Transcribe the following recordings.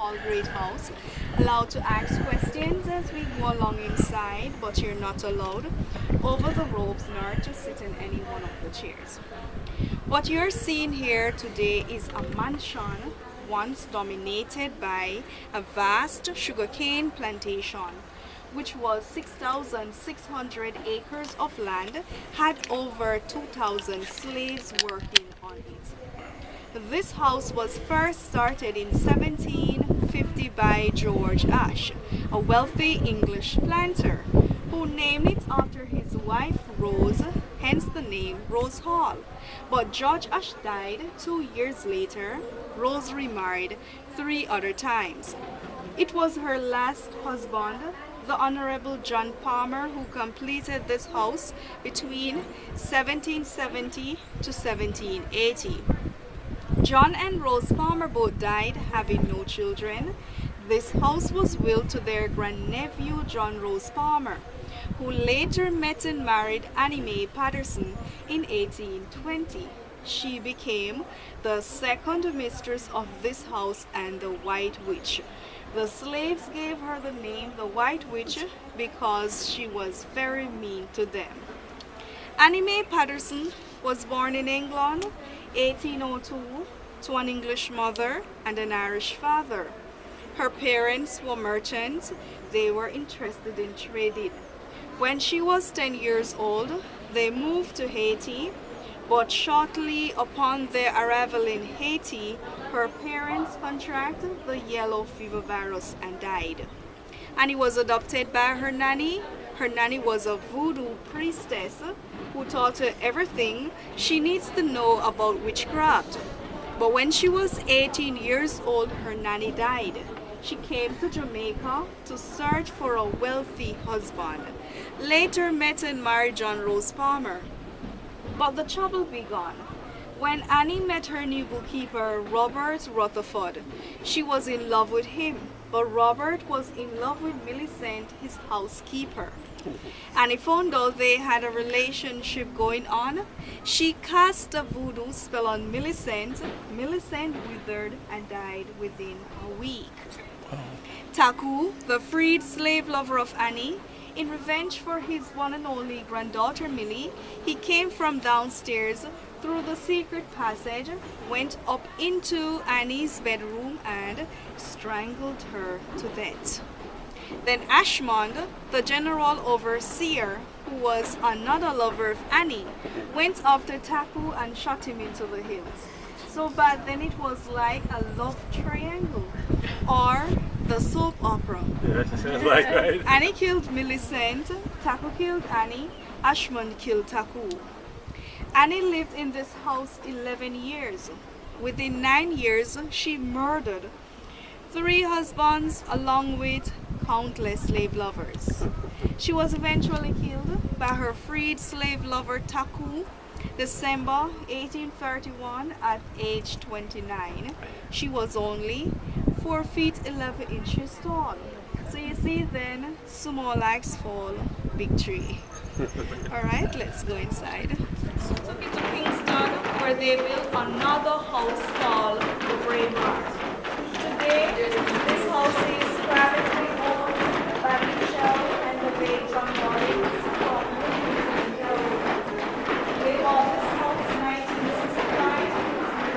Hall Great House. Allowed to ask questions as we go along inside, but you're not allowed over the ropes nor to sit in any one of the chairs. What you're seeing here today is a mansion once dominated by a vast sugarcane plantation, which was 6,600 acres of land, had over 2,000 slaves working on it. This house was first started in 1750 by George Ash, a wealthy English planter, who named it after his wife Rose, hence the name Rose Hall. But George Ash died 2 years later. Rose remarried 3 other times. It was her last husband, the Honorable John Palmer, who completed this house between 1770 to 1780. John and Rose Palmer both died having no children. This house was willed to their grandnephew John Rose Palmer, who later met and married Annie Mae Patterson in 1820. She became the second mistress of this house and the White Witch. The slaves gave her the name the White Witch because she was very mean to them. Annie Mae Patterson was born in England 1802 to an English mother and an Irish father. Her parents were merchants. They were interested in trading. When she was 10 years old, they moved to Haiti, but shortly upon their arrival in Haiti, her parents contracted the yellow fever virus and died. Annie was adopted by her nanny. Her nanny was a voodoo priestess who taught her everything she needs to know about witchcraft. But when she was 18 years old, her nanny died. She came to Jamaica to search for a wealthy husband. Later met and married John Rose Palmer. But the trouble began when Annie met her new bookkeeper, Robert Rutherford. She was in love with him, but Robert was in love with Millicent, his housekeeper. Annie found out they had a relationship going on. She cast a voodoo spell on Millicent. Millicent withered and died within a week. Takoo, the freed slave lover of Annie, in revenge for his one and only granddaughter Millie, he came from downstairs through the secret passage, went up into Annie's bedroom and strangled her to death. Then Ashmond, the general overseer, who was another lover of Annie, went after Takoo and shot him into the hills. So bad then it was like a love triangle, or the soap opera. Yeah, that sounds like right. Annie killed Millicent, Takoo killed Annie, Ashmond killed Takoo. Annie lived in this house 11 years. Within 9 years, she murdered 3 husbands along with countless slave lovers. She was eventually killed by her freed slave lover Takoo, December 1831 at age 29. She was only 4 feet 11 inches tall. So you see then, small axe fall, big tree. Alright, let's go inside. Took it to Kingston where they built another house called the Grey Bar. Today, this house is privately owned by Michelle and the late John Morris from They bought this house in 1965.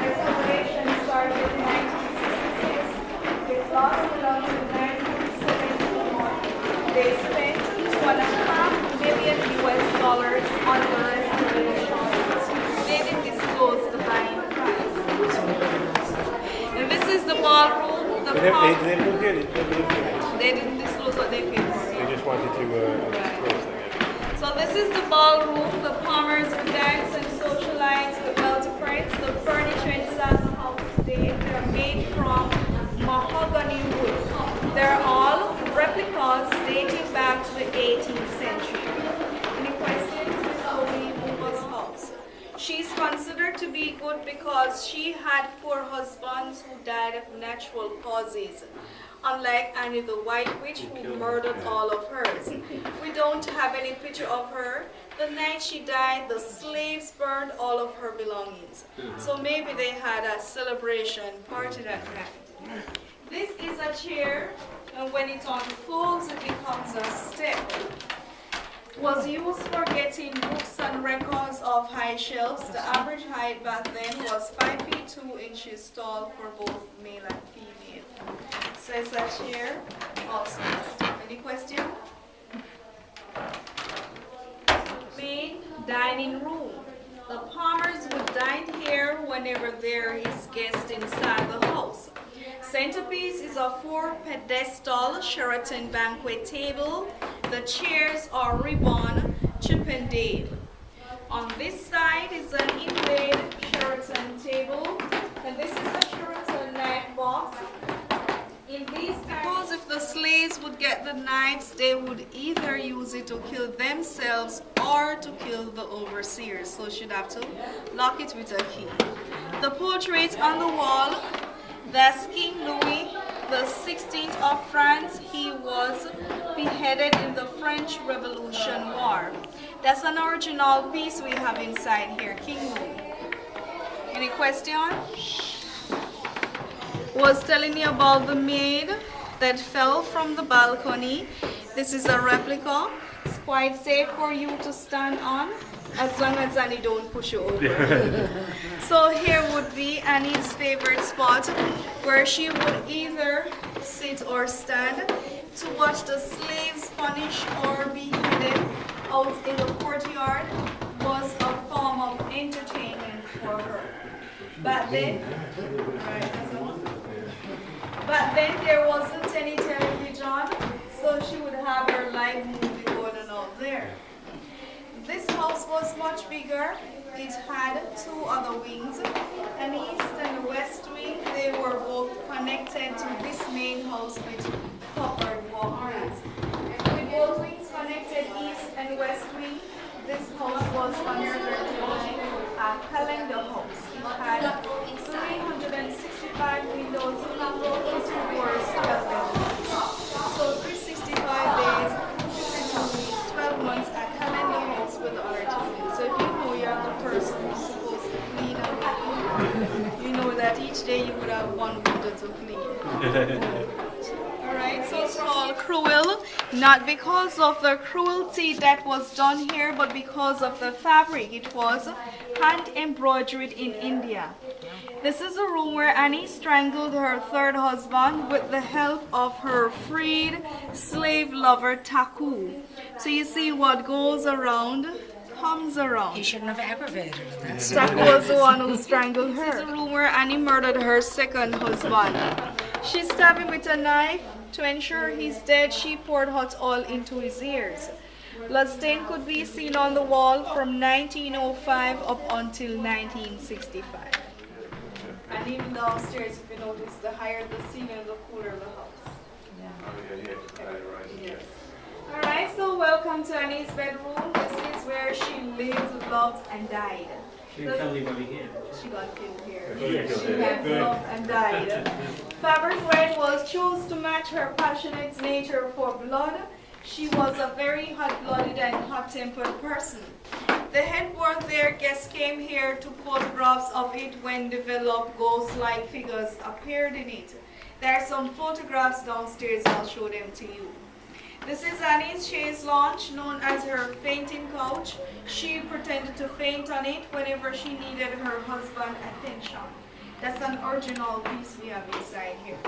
Restoration started in 1966. It lasted until 1971. They spent $2.5 million on the restoration. They didn't disclose the buying price. And this is the ballroom. They didn't disclose what they paid for. They just wanted to close them. So this is the ballroom. The Palmers would dance and socialize with wealthy friends. The furniture inside the house today, they're made from mahogany wood. They're all replicas dating back to the 18th century. Any questions before we move this house? She's considered to be good because she had 4 husbands who died of natural causes, unlike Annie the White Witch who murdered all of hers. We don't have any picture of her. The night she died, the slaves burned all of her belongings. So maybe they had a celebration party that night. This is a chair, and when it unfolds, it becomes a step. Was used for getting books and records off high shelves. The average height back then was 5 feet 2 inches tall for both male and female. So it's a chair, also a step. Any question? Main dining room. The Palmers would dine here whenever there is guests inside the house. Centerpiece is a 4-pedestal Sheraton banquet table. The chairs are ribbon Chippendale. On this side is an inlaid Sheraton table, and this is a Sheraton knife box. In these times, if the slaves would get the knives, they would either use it to kill themselves or to kill the overseers. So she'd have to lock it with a key. The portrait on the wall, that's King Louis the 16th of France. He was beheaded in the French Revolution War. That's an original piece we have inside here, King Louis. Any question? Was telling you about the maid that fell from the balcony. This is a replica. It's quite safe for you to stand on, as long as Annie don't push you over. So here would be Annie's favorite spot, where she would either sit or stand to watch the slaves punished or beheaded out in the courtyard. Was a form of entertainment for her. Back then, there wasn't any television, so she would have her live movie going on there. This house was much bigger. It had 2 other wings, an east and a west wing. They were both connected to this main house with covered walkways. With both wings connected east and west wing, this house was considered to be a calendar house. It had 365 windows, 2 doors, 12 bedrooms. So 365 days, 52 weeks, 12 months, a calendar house with the other 2 things. So if you know you're the person who's supposed to clean and vacuum, you know that each day you would have 1 window to clean. Alright, so it's called cruel, not because of the cruelty that was done here, but because of the fabric. It was hand embroidered in India. This is a room where Annie strangled her 3rd husband with the help of her freed slave lover Takoo. So you see, what goes around comes around. He shouldn't have aggravated her. Takoo was the one who strangled her. This is a room where Annie murdered her 2nd husband. She stabbed him with a knife. To ensure he's dead, she poured hot oil into his ears. Bloodstain could be seen on the wall from 1905 up until 1965. And even downstairs, if you notice, the higher the ceiling, the cooler the house. Yes. Alright, so welcome to Annie's bedroom. This is where she lived, loved, and died. She didn't tell anybody here. She got killed here. She got killed She here. had loved and died. Fabric red was chosen to match her passionate nature for blood. She was a very hot-blooded and hot-tempered person. The headboard there, guests came here to photographs of it when developed ghost-like figures appeared in it. There are some photographs downstairs, I'll show them to you. This is Annie's chaise lounge, known as her fainting couch. She pretended to faint on it whenever she needed her husband's attention. That's an original piece we have inside here.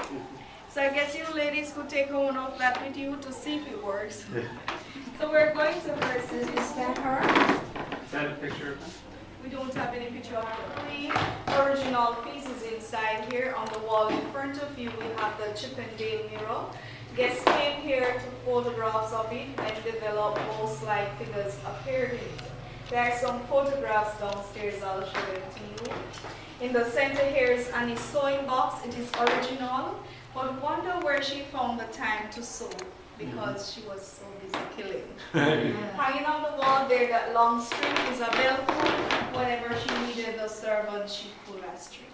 So I guess you ladies could take one of that with you to see if it works. So we're going to first, is that her? Is that a picture? We don't have any picture of the queen. Original pieces inside here. On the wall in front of you, we have the Chippendale mirror. Guests came here to photographs of it and developed ghost-like figures appeared in it. There are some photographs downstairs, I'll show them to you. In the center here is Annie's sewing box. It is original, but wonder where she found the time to sew, because she was so busy killing. Hanging on the wall there, that long string is a bell pull. Whenever she needed a servant, she pulled that string.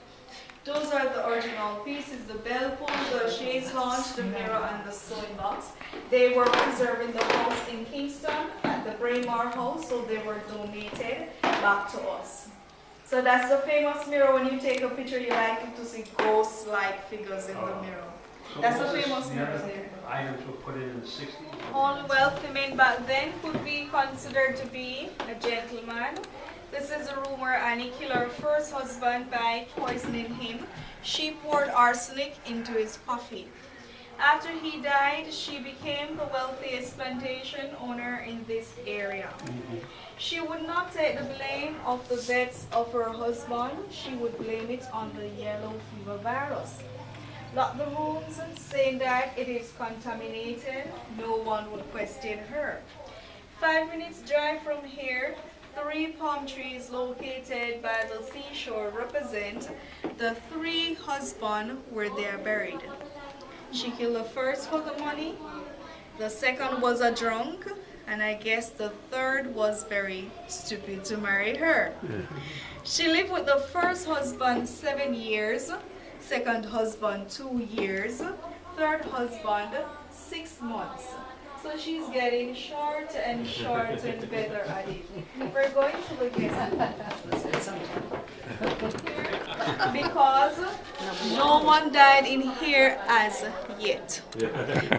Those are the original pieces: the bell pull, the chaise lounge, the mirror, and the sewing box. They were preserved in the house in Kingston at the Braemar House, so they were donated back to us. So that's the famous mirror. When you take a picture, you like to see ghost-like figures in the mirror. So That's a most of famous the items were put in the 60s? All wealthy men back then could be considered to be a gentleman. This is a room where Annie killed her first husband by poisoning him. She poured arsenic into his coffee. After he died, she became the wealthiest plantation owner in this area. She would not take the blame of the deaths of her husband. She would blame it on the yellow fever virus. Lock the rooms, saying that it is contaminated. No one would question her. 5 minutes drive from here, 3 palm trees located by the seashore represent the 3 husbands where they are buried. She killed the first for the money, the second was a drunk, and I guess the third was very stupid to marry her. She lived with the first husband 7 years, second husband 2 years, third husband 6 months. So she's getting short and short and better at it. We're going to the guest because no one died in here as yet.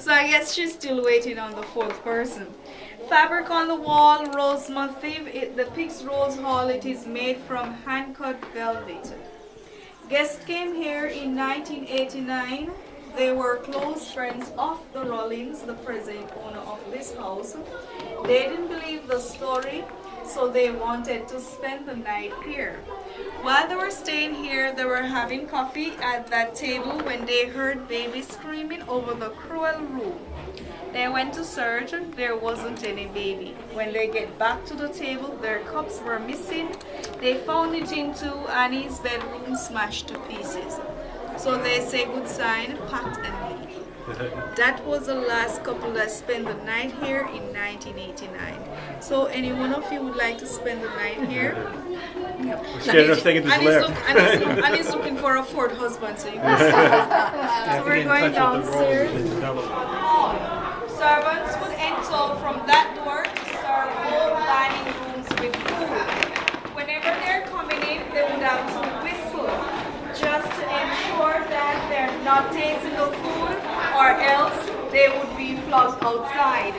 So I guess she's still waiting on the 4th person. Fabric on the wall, rose motif. The Pig's Rose Hall, it is made from hand-cut velvet. Guests came here in 1989. They were close friends of the Rollins, the present owner of this house. They didn't believe the story, so they wanted to spend the night here. While they were staying here, they were having coffee at that table when they heard babies screaming over the cruel room. They went to search, there wasn't any baby. When they get back to the table, their cups were missing. They found it into Annie's bedroom smashed to pieces. So they say good sign, packed and leave. That was the last couple that spent the night here in 1989. So any one of you would like to spend the night here? And he's looking for a 4th husband, so you can see. So we're going downstairs. Servants would enter from that door to serve all dining rooms with food. Whenever they're coming in, they would have to whistle just to ensure that they're not tasting the food, or else they would be flogged outside.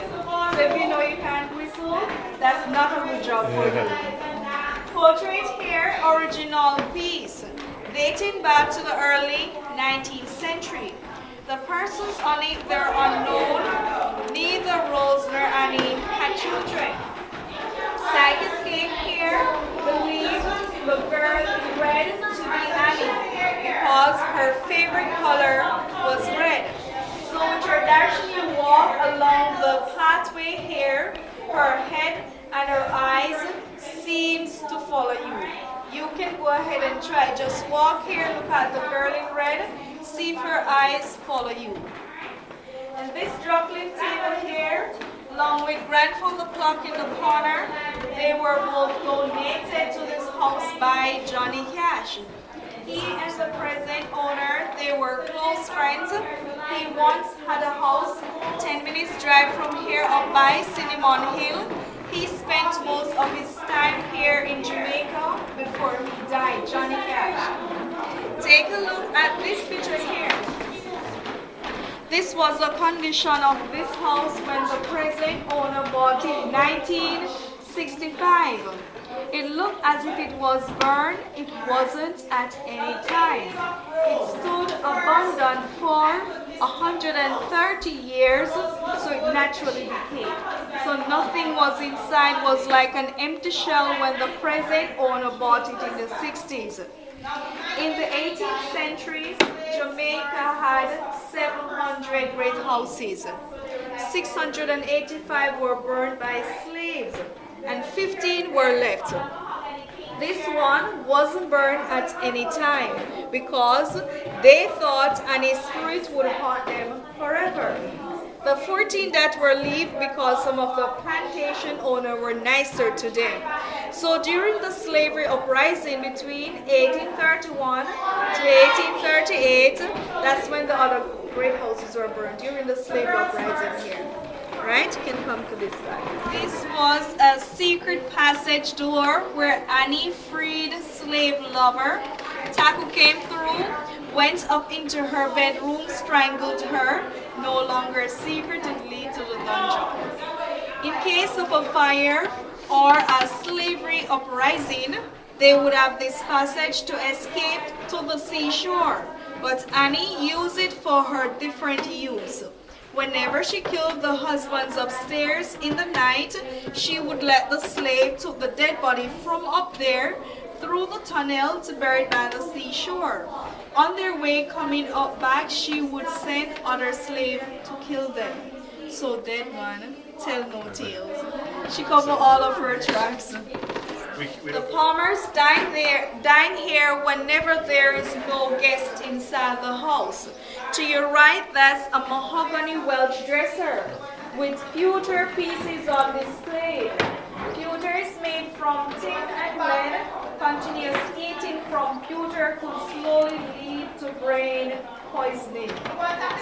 So if you know you can't whistle, that's not a good job for you. Portrait here, original piece, dating back to the early 19th century. The persons on it, they're unknown. Neither Rose nor Annie had children. Scientists came here, believed the girl red to be Annie because her favorite color was red. So traditionally walk along the pathway here, her head and her eyes seems to follow you. You can go ahead and try. Just walk here, look at the girl in red, see if her eyes follow you. And this droplet table here, along with grandfather clock in the corner, they were both donated to this house by Johnny Cash. He and the present owner, they were close friends. He once had a house 10 minutes drive from here up by Cinnamon Hill. He spent most of his time here in Jamaica before he died, Johnny Cash. Take a look at this picture here. This was the condition of this house when the present owner bought it in 1965. It looked as if it was burned. It wasn't at any time. It stood abandoned for 130 years, so it naturally decayed. So nothing was inside, was like an empty shell when the present owner bought it in the 60s. In the 18th century, Jamaica had 700 great houses. 685 were burned by slaves, and 15 were left. This one wasn't burned at any time because they thought Annie's spirit would haunt them forever. The 14 that were left because some of the plantation owners were nicer to them. So during the slavery uprising between 1831 to 1838, that's when the other great houses were burned, during the slavery uprising here. Right? You can come to this side. This was a secret passage door where Annie freed slave lover. Takoo came through, went up into her bedroom, strangled her, no longer secretively to the dungeon. In case of a fire or a slavery uprising, they would have this passage to escape to the seashore, but Annie used it for her different use. Whenever she killed the husbands upstairs in the night, she would let the slave take the dead body from up there through the tunnel to bury it by the seashore. On their way coming up back, she would send other slaves to kill them. So dead one, tell no tales. She covered all of her tracks. The Palmers dine here whenever there is no guest inside the house. To your right, that's a mahogany Welsh dresser with pewter pieces on display. Pewter is made from tin and lead. Continuous eating from pewter could slowly lead to brain poisoning.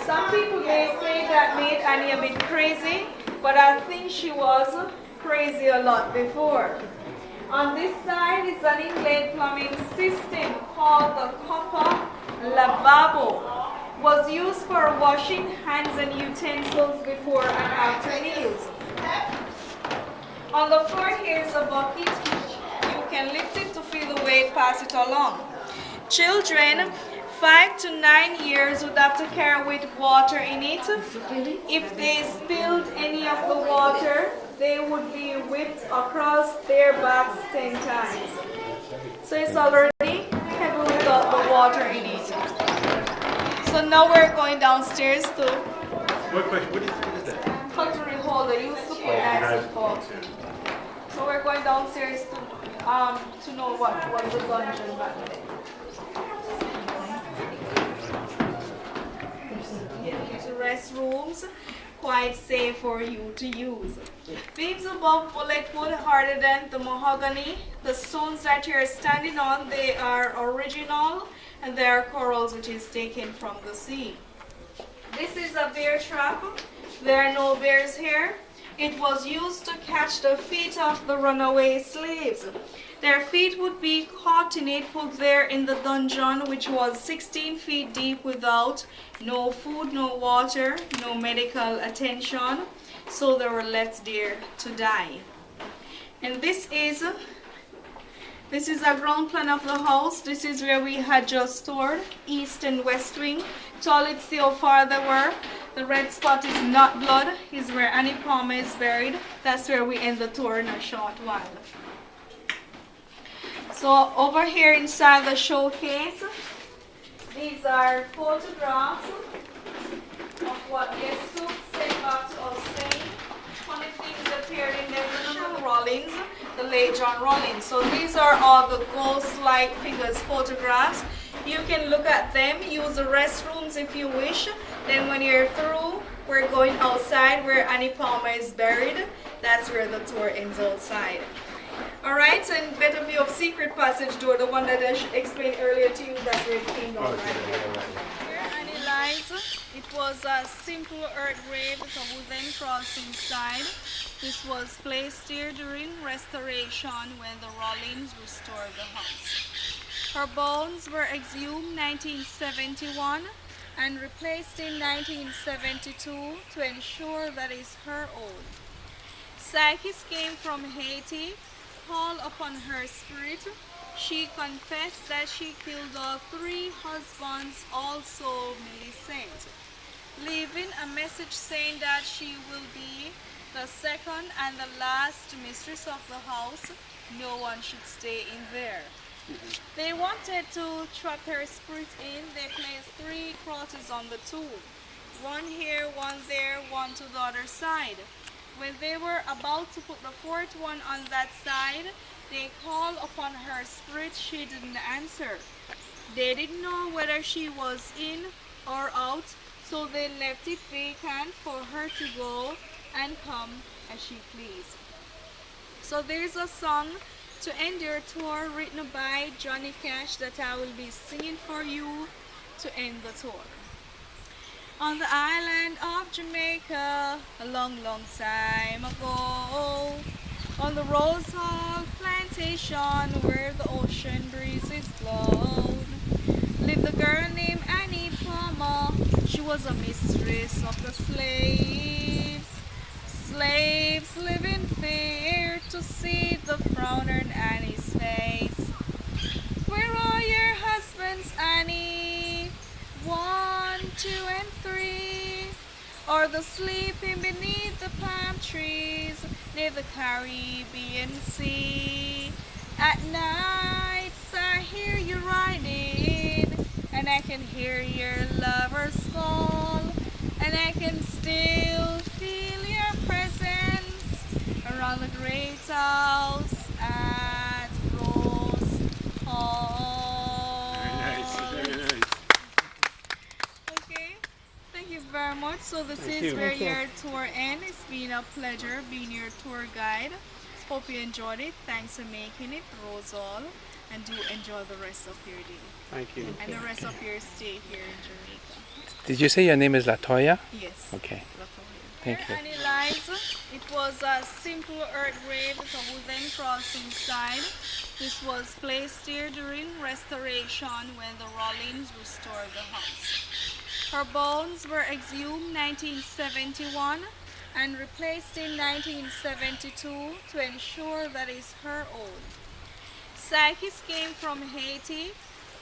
Some people may say that made Annie a bit crazy, but I think she was crazy a lot before. On this side is an inlaid plumbing system called the copper lavabo. Was used for washing hands and utensils before and after meals. On the floor here is a bucket. You can lift it to feel the weight, pass it along. Children 5 to 9 years would have to carry with water in it. If they spilled any of the water, they would be whipped across their backs 10 times. So it's already heavy without the water in it. So now we're going downstairs to What is that? cutlery holder. Used to put that in for. So we're going downstairs to know what was the dungeon back then. The restrooms, quite safe for you to use. Beams above bullet wood harder than the mahogany. The stones that you're standing on, they are original, and they are corals which is taken from the sea. This is a bear trap. There are no bears here. It was used to catch the feet of the runaway slaves. Their feet would be caught in it, put there in the dungeon, which was 16 feet deep without no food, no water, no medical attention. So they were left there to die. And this is a ground plan of the house. This is where we had just stored east and west wing. Toilets, see how far they were. The red spot is not blood, is where Annie Palmer is buried. That's where we end the tour in a short while. So over here inside the showcase, these are photographs of what guests took, sent back to us saying. Funny things appeared in there. John Rollins, the late John Rollins. So these are all the ghost-like figures photographs. You can look at them, use the restrooms if you wish. Then when you're through, we're going outside where Annie Palmer is buried. That's where the tour ends outside. Alright, so in better view of secret passage door, the one that I explained earlier to you, that's where it came down right here. Where Annie lies, it was a simple earth grave with a wooden cross inside. This was placed here during restoration when the Rollins restored the house. Her bones were exhumed 1971 and replaced in 1972 to ensure that it's her own. Psychics came from Haiti, called upon her spirit. She confessed that she killed all 3 husbands, also Millicent, leaving a message saying that she will be the second and the last mistress of the house. No one should stay in there. They wanted to trap her spirit in. They placed 3 crosses on the tomb. One here, one there, one to the other side. When they were about to put the 4th one on that side, they called upon her spirit. She didn't answer. They didn't know whether she was in or out, so they left it vacant for her to go and come as she pleased. So there's a song to end your tour written by Johnny Cash that I will be singing for you to end the tour. On the island of Jamaica, a long, long time ago, on the Rose Hall Plantation where the ocean breezes flowed, lived a girl named Annie Palmer. She was a mistress of the slaves. Slaves live in fear to see the frown on Annie's face. Where are your husbands, Annie? 1, 2, and 3. Or the sleeping beneath the palm trees near the Caribbean Sea. At night I hear you riding, and I can hear your lover's call, and I can still feel your presence around the great house at Rose Hall. Very nice, very nice. Okay, thank you very much. So this Thank is you. where your tour ends. It's been a pleasure being your tour guide. Hope you enjoyed it. Thanks for making it, Rose Hall, and do enjoy the rest of your day Thank you. and the rest of your stay here in Jamaica. Did you say your name is Latoya? Yes. Okay. Where Thank you. Annie lies, it was a simple earth grave with a wooden cross inside. This was placed here during restoration when the Rollins restored the house. Her bones were exhumed 1971 and replaced in 1972 to ensure that it's her own. Psychics came from Haiti,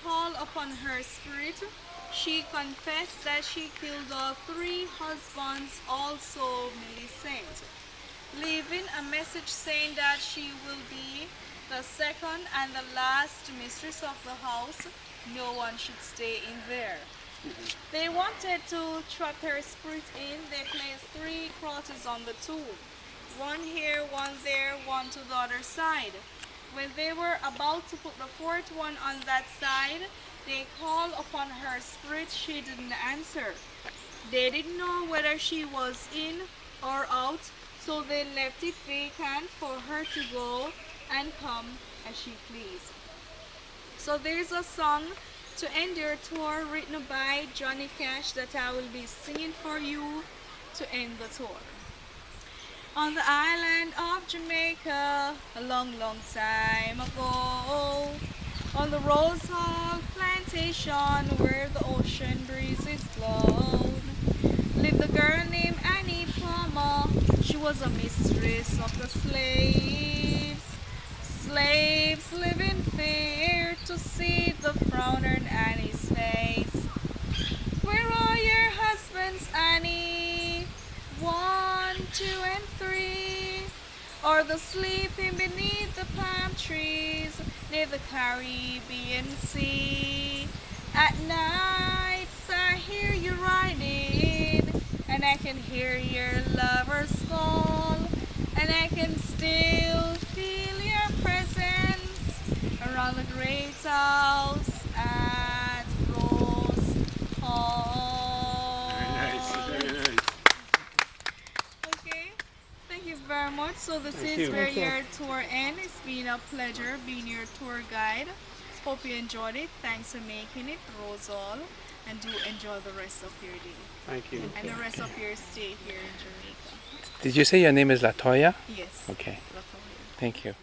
called upon her spirit. She confessed that she killed all 3 husbands, also Millicent, leaving a message saying that she will be the second and the last mistress of the house. No one should stay in there. They wanted to trap her spirit in. They placed 3 crosses on the tomb. 1 here, 1 there, 1 to the other side. When they were about to put the 4th one on that side, they called upon her spirit. She didn't answer. They didn't know whether she was in or out, so they left it vacant for her to go and come as she pleased. So there's a song to end your tour written by Johnny Cash that I will be singing for you to end the tour. On the island of Jamaica, a long, long time ago, on the Rose Hall Plantation where the ocean breezes flowed, lived a girl named Annie Palmer. She was a mistress of the slaves. Slaves live in fear to see the frown on Annie's face. Where are your husbands, Annie? 1, 2, and 3. Or the sleeping beneath the palm trees near the Caribbean Sea. At night I hear you riding, and I can hear your lover's call, and I can still feel your presence around the great house at Rose Hall. Very nice, very nice. Okay, thank you very much. So this Thank is you. where your tour ends. It's been a pleasure being your tour guide. Hope you enjoyed it. Thanks for making it, Rose Hall, and do enjoy the rest of your day Thank you. and the rest of your stay here in Jamaica. Did you say your name is Latoya? Yes. Okay. Latoya. Thank you.